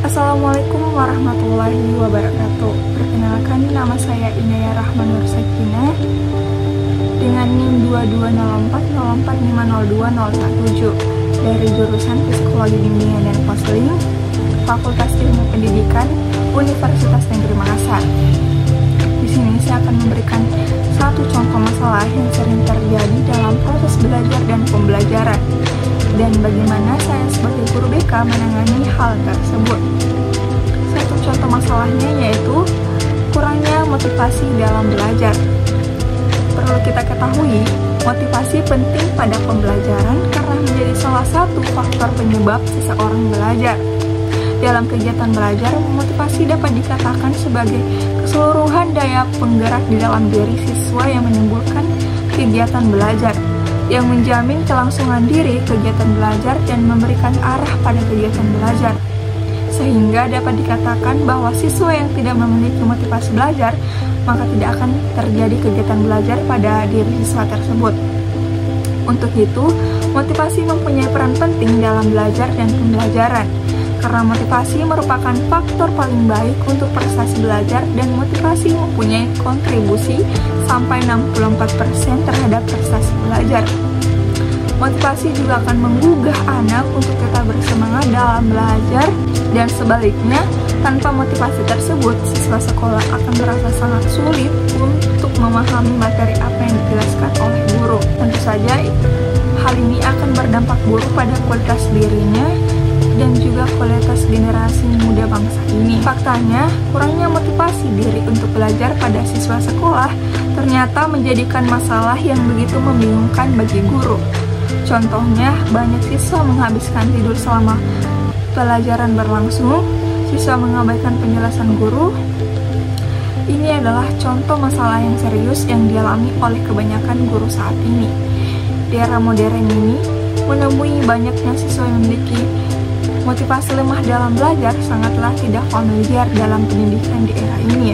Assalamualaikum warahmatullahi wabarakatuh. Perkenalkan, nama saya Inaya Rahman Nur Sakinah dengan NIM 220404502017 dari jurusan Psikologi Bimbingan dan Konseling, Fakultas Ilmu Pendidikan, Universitas Negeri Makassar. Di sini saya akan memberikan satu contoh masalah yang sering terjadi dalam proses belajar dan pembelajaran, dan bagaimana saya sebagai guru BK menangani hal tersebut. Satu contoh masalahnya yaitu kurangnya motivasi dalam belajar. Perlu kita ketahui, motivasi penting pada pembelajaran karena menjadi salah satu faktor penyebab seseorang belajar. Dalam kegiatan belajar, motivasi dapat dikatakan sebagai keseluruhan daya penggerak di dalam diri siswa yang menimbulkan kegiatan belajar, yang menjamin kelangsungan diri kegiatan belajar dan memberikan arah pada kegiatan belajar. Sehingga dapat dikatakan bahwa siswa yang tidak memiliki motivasi belajar, maka tidak akan terjadi kegiatan belajar pada diri siswa tersebut. Untuk itu, motivasi mempunyai peran penting dalam belajar dan pembelajaran, karena motivasi merupakan faktor paling baik untuk prestasi belajar dan motivasi mempunyai kontribusi sampai 64% terhadap prestasi belajar. Motivasi juga akan menggugah anak untuk tetap bersemangat dalam belajar, dan sebaliknya, tanpa motivasi tersebut, siswa sekolah akan merasa sangat sulit untuk memahami materi apa yang dijelaskan oleh guru. Tentu saja, hal ini akan berdampak buruk pada kualitas dirinya dan juga kualitas generasi muda bangsa ini. Faktanya, kurangnya motivasi diri untuk belajar pada siswa sekolah ternyata menjadikan masalah yang begitu membingungkan bagi guru. Contohnya, banyak siswa menghabiskan tidur selama pelajaran berlangsung, siswa mengabaikan penjelasan guru. Ini adalah contoh masalah yang serius yang dialami oleh kebanyakan guru saat ini. Di era modern ini, menemui banyaknya siswa yang memiliki motivasi lemah dalam belajar sangatlah tidak familiar dalam pendidikan di era ini.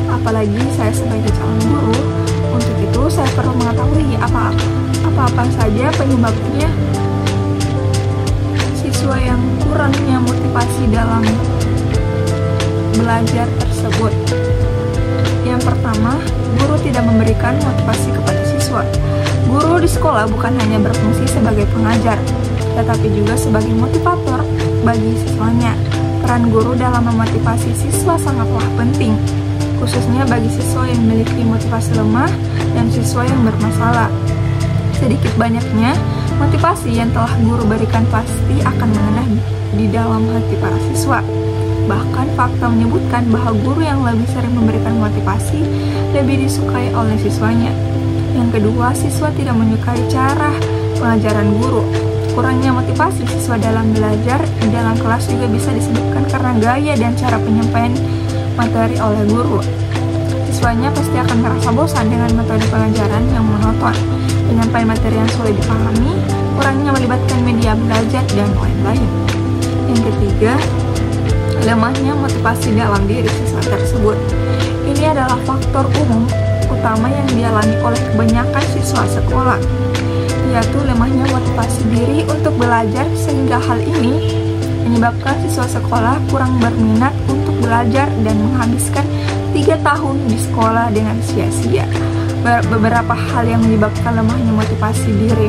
Apalagi saya sebagai calon guru, untuk itu saya perlu mengetahui apa saja penyebabnya siswa yang kurangnya motivasi dalam belajar tersebut. Yang pertama, guru tidak memberikan motivasi kepada siswa. Guru di sekolah bukan hanya berfungsi sebagai pengajar, tetapi juga sebagai motivator bagi siswanya. Peran guru dalam memotivasi siswa sangatlah penting, khususnya bagi siswa yang memiliki motivasi lemah dan siswa yang bermasalah. Sedikit banyaknya, motivasi yang telah guru berikan pasti akan mengena di dalam hati para siswa. Bahkan fakta menyebutkan bahwa guru yang lebih sering memberikan motivasi lebih disukai oleh siswanya. Yang kedua, siswa tidak menyukai cara pengajaran guru. Kurangnya motivasi siswa dalam belajar di dalam kelas juga bisa disebabkan karena gaya dan cara penyampaian materi oleh guru. Siswanya pasti akan merasa bosan dengan metode pengajaran yang monoton, penyampaian materi yang sulit dipahami, kurangnya melibatkan media belajar, dan lain-lain. Yang ketiga, lemahnya motivasi dalam diri siswa tersebut. Ini adalah faktor umum utama yang dialami oleh kebanyakan siswa sekolah, yaitu lemahnya motivasi diri untuk belajar, sehingga hal ini menyebabkan siswa sekolah kurang berminat untuk belajar dan menghabiskan 3 tahun di sekolah dengan sia-sia. Beberapa hal yang menyebabkan lemahnya motivasi diri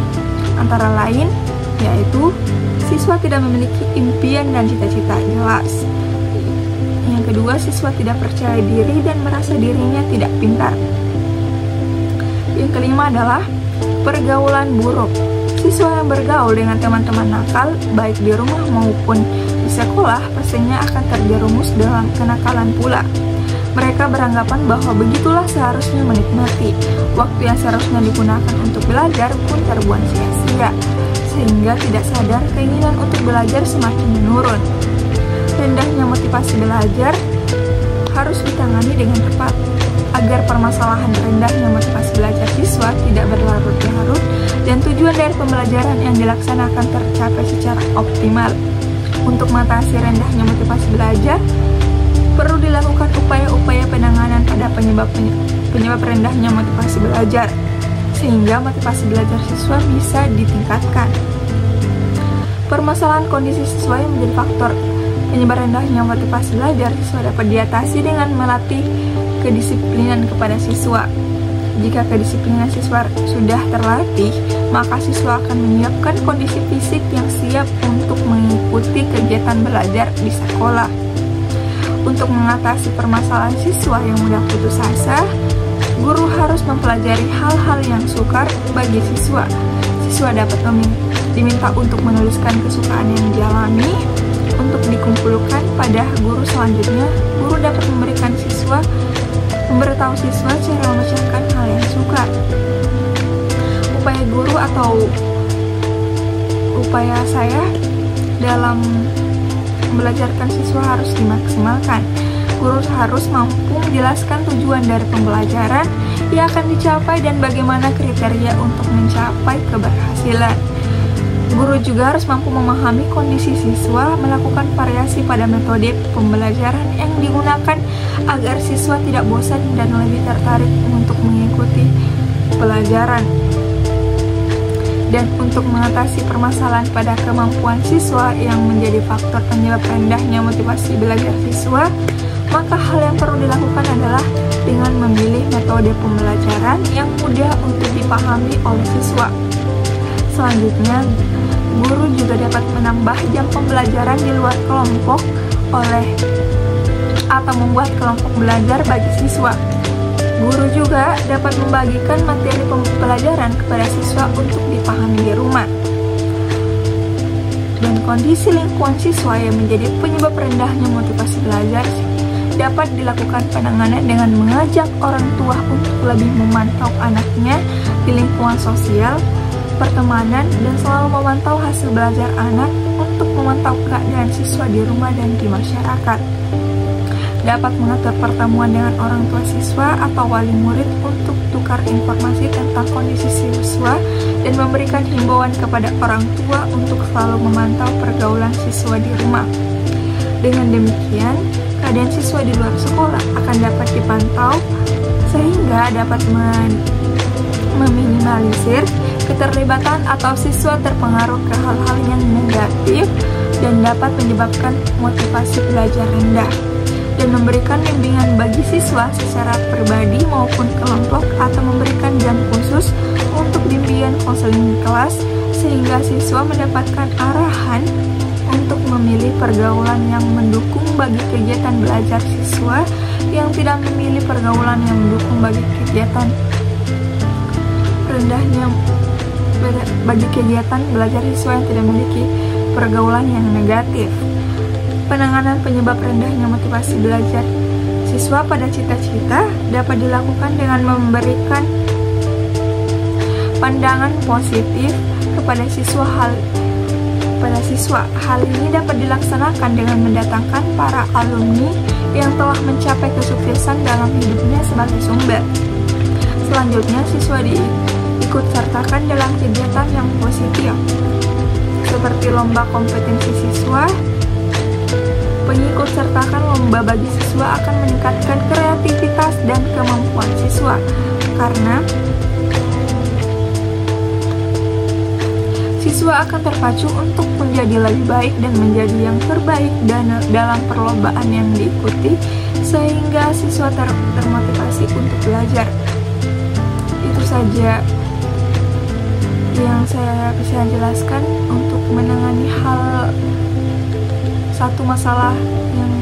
antara lain yaitu siswa tidak memiliki impian dan cita-cita jelas. Yang kedua, siswa tidak percaya diri dan merasa dirinya tidak pintar. Yang kelima adalah pergaulan buruk. Siswa yang bergaul dengan teman-teman nakal, baik di rumah maupun di sekolah, pastinya akan terjerumus dalam kenakalan pula. Mereka beranggapan bahwa begitulah seharusnya menikmati. Waktu yang seharusnya digunakan untuk belajar pun terbuang sia-sia, sehingga tidak sadar keinginan untuk belajar semakin menurun. Rendahnya motivasi belajar harus ditangani dengan tepat, agar permasalahan rendahnya motivasi belajar siswa tidak berlarut-larut dan tujuan dari pembelajaran yang dilaksanakan tercapai secara optimal. Untuk mengatasi rendahnya motivasi belajar, perlu dilakukan upaya-upaya penanganan pada penyebab rendahnya motivasi belajar, sehingga motivasi belajar siswa bisa ditingkatkan. Permasalahan kondisi siswa yang menjadi faktor penyebab rendahnya motivasi belajar, siswa dapat diatasi dengan melatih kedisiplinan kepada siswa. Jika kedisiplinan siswa sudah terlatih, maka siswa akan menyiapkan kondisi fisik yang siap untuk mengikuti kegiatan belajar di sekolah. Untuk mengatasi permasalahan siswa yang mudah putus asa, guru harus mempelajari hal-hal yang sukar bagi siswa. Siswa dapat diminta untuk menuliskan kesukaan yang dialami untuk dikumpulkan pada guru selanjutnya. Guru dapat memberitahu siswa cara memecahkan hal yang sukar. Upaya guru atau upaya saya dalam membelajarkan siswa harus dimaksimalkan. Guru harus mampu menjelaskan tujuan dari pembelajaran yang akan dicapai dan bagaimana kriteria untuk mencapai keberhasilan. Guru juga harus mampu memahami kondisi siswa, melakukan variasi pada metode pembelajaran yang digunakan agar siswa tidak bosan dan lebih tertarik untuk mengikuti pelajaran. Dan untuk mengatasi permasalahan pada kemampuan siswa yang menjadi faktor penyebab rendahnya motivasi belajar siswa, maka hal yang perlu dilakukan adalah dengan memilih metode pembelajaran yang mudah untuk dipahami oleh siswa. Selanjutnya, guru juga dapat menambah jam pembelajaran di luar kelompok atau membuat kelompok belajar bagi siswa. Guru juga dapat membagikan materi pembelajaran kepada siswa untuk dipahami di rumah. Dan kondisi lingkungan siswa yang menjadi penyebab rendahnya motivasi belajar dapat dilakukan penanganan dengan mengajak orang tua untuk lebih memantau anaknya di lingkungan sosial, pertemanan, dan selalu memantau hasil belajar anak untuk memantau keadaan siswa di rumah dan di masyarakat. Dapat mengatur pertemuan dengan orang tua siswa atau wali murid untuk tukar informasi tentang kondisi siswa dan memberikan himbauan kepada orang tua untuk selalu memantau pergaulan siswa di rumah. Dengan demikian, keadaan siswa di luar sekolah akan dapat dipantau sehingga dapat meminimalisir keterlibatan atau siswa terpengaruh ke hal-hal yang negatif dan dapat menyebabkan motivasi belajar rendah, dan memberikan bimbingan bagi siswa secara pribadi maupun kelompok atau memberikan jam khusus untuk bimbingan konseling kelas sehingga siswa mendapatkan arahan untuk memilih pergaulan yang mendukung bagi kegiatan belajar siswa yang tidak memilih pergaulan yang mendukung bagi kegiatan rendahnya bagi kegiatan belajar siswa yang tidak memiliki pergaulan yang negatif. Penanganan penyebab rendahnya motivasi belajar siswa pada cita-cita dapat dilakukan dengan memberikan pandangan positif kepada siswa. Hal ini dapat dilaksanakan dengan mendatangkan para alumni yang telah mencapai kesuksesan dalam hidupnya sebagai sumber. Selanjutnya, siswa diikut sertakan dalam kegiatan yang positif, seperti lomba kompetensi siswa. Pengikut sertakan lomba bagi siswa akan meningkatkan kreativitas dan kemampuan siswa, karena siswa akan terpacu untuk menjadi lebih baik dan menjadi yang terbaik dalam perlombaan yang diikuti, sehingga siswa termotivasi untuk belajar. Itu saja yang saya bisa jelaskan untuk menangani satu masalah yang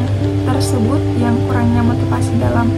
tersebut, yang kurangnya motivasi dalam